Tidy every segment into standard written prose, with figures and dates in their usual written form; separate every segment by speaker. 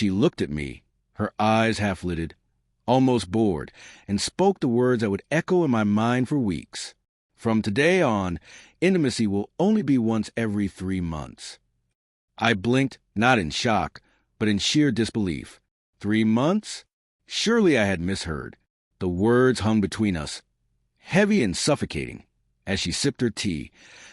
Speaker 1: She looked at me, her eyes half-lidded, almost bored, and spoke the words that would echo in my mind for weeks. From today on, intimacy will only be once every 3 months. I blinked, not in shock, but in sheer disbelief. 3 months? Surely I had misheard. The words hung between us, heavy and suffocating, as she sipped her tea,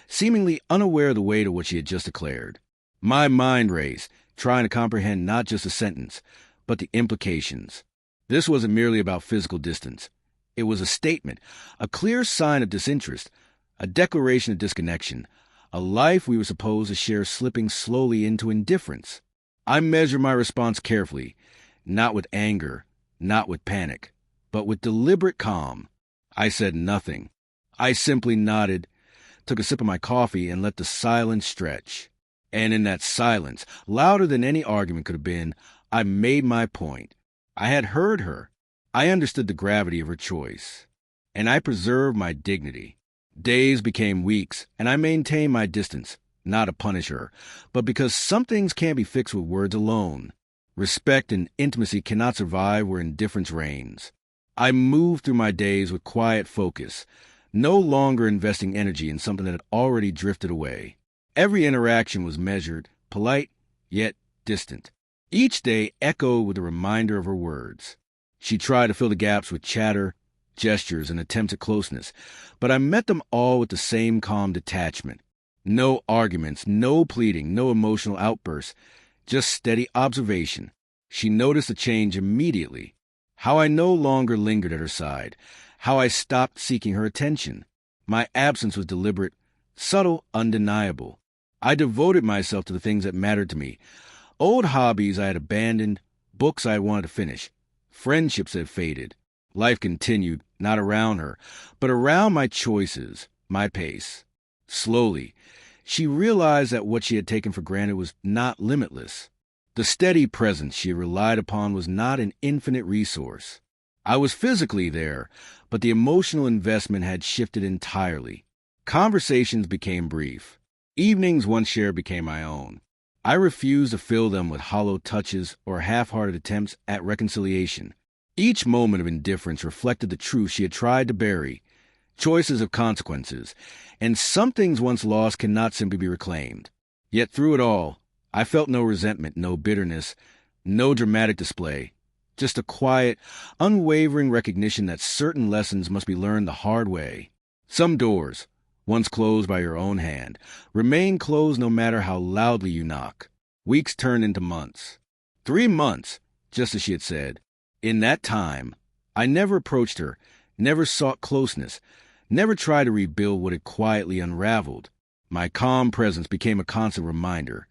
Speaker 1: seemingly unaware of the weight of what she had just declared. My mind raced, trying to comprehend not just the sentence, but the implications. This wasn't merely about physical distance. It was a statement, a clear sign of disinterest, a declaration of disconnection, a life we were supposed to share slipping slowly into indifference. I measured my response carefully, not with anger, not with panic, but with deliberate calm. I said nothing. I simply nodded, took a sip of my coffee, and let the silence stretch. And in that silence, louder than any argument could have been, I made my point. I had heard her. I understood the gravity of her choice. And I preserved my dignity. Days became weeks, and I maintained my distance, not to punish her, but because some things can't be fixed with words alone. Respect and intimacy cannot survive where indifference reigns. I moved through my days with quiet focus, no longer investing energy in something that had already drifted away. Every interaction was measured, polite, yet distant. Each day echoed with a reminder of her words. She tried to fill the gaps with chatter, gestures, and attempts at closeness, but I met them all with the same calm detachment. No arguments, no pleading, no emotional outbursts, just steady observation. She noticed the change immediately. How I no longer lingered at her side, how I stopped seeking her attention. My absence was deliberate, subtle, undeniable. I devoted myself to the things that mattered to me. Old hobbies I had abandoned, books I wanted to finish, friendships had faded. Life continued, not around her, but around my choices, my pace. Slowly, she realized that what she had taken for granted was not limitless. The steady presence she relied upon was not an infinite resource. I was physically there, but the emotional investment had shifted entirely. Conversations became brief. Evenings once shared became my own. I refused to fill them with hollow touches or half-hearted attempts at reconciliation. Each moment of indifference reflected the truth she had tried to bury. Choices of consequences, and some things once lost cannot simply be reclaimed. Yet through it all, I felt no resentment, no bitterness, no dramatic display, just a quiet, unwavering recognition that certain lessons must be learned the hard way. Some doors, once closed by your own hand, remain closed no matter how loudly you knock. Weeks turned into months. 3 months, just as she had said. In that time, I never approached her, never sought closeness, never tried to rebuild what had quietly unraveled. My calm presence became a constant reminder.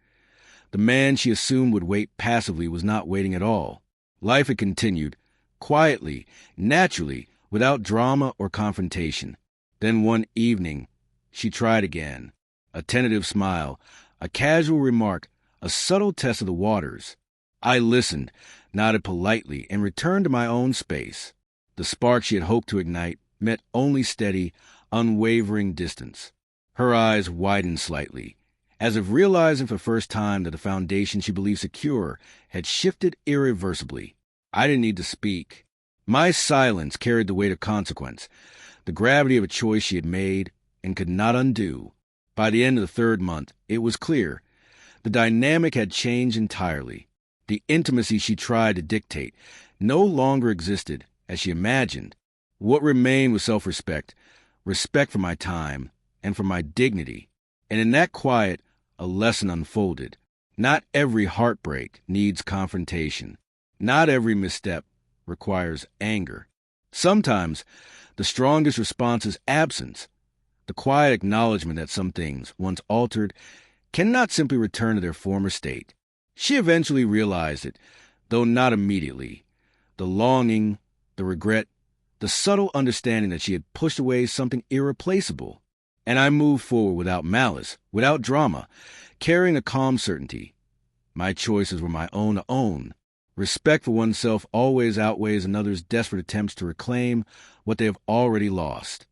Speaker 1: The man she assumed would wait passively was not waiting at all. Life had continued, quietly, naturally, without drama or confrontation. Then one evening, she tried again. A tentative smile, a casual remark, a subtle test of the waters. I listened, nodded politely, and returned to my own space. The spark she had hoped to ignite met only steady, unwavering distance. Her eyes widened slightly, as if realizing for the first time that the foundation she believed secure had shifted irreversibly. I didn't need to speak. My silence carried the weight of consequence, the gravity of a choice she had made and could not undo. By the end of the 3rd month, it was clear. The dynamic had changed entirely. The intimacy she tried to dictate no longer existed as she imagined. What remained was self-respect, respect for my time and for my dignity. And in that quiet, a lesson unfolded. Not every heartbreak needs confrontation. Not every misstep requires anger. Sometimes the strongest response is absence, the quiet acknowledgement that some things, once altered, cannot simply return to their former state. She eventually realized it, though not immediately. The longing, the regret, the subtle understanding that she had pushed away something irreplaceable. And I moved forward without malice, without drama, carrying a calm certainty. My choices were my own to own. Respect for oneself always outweighs another's desperate attempts to reclaim what they have already lost.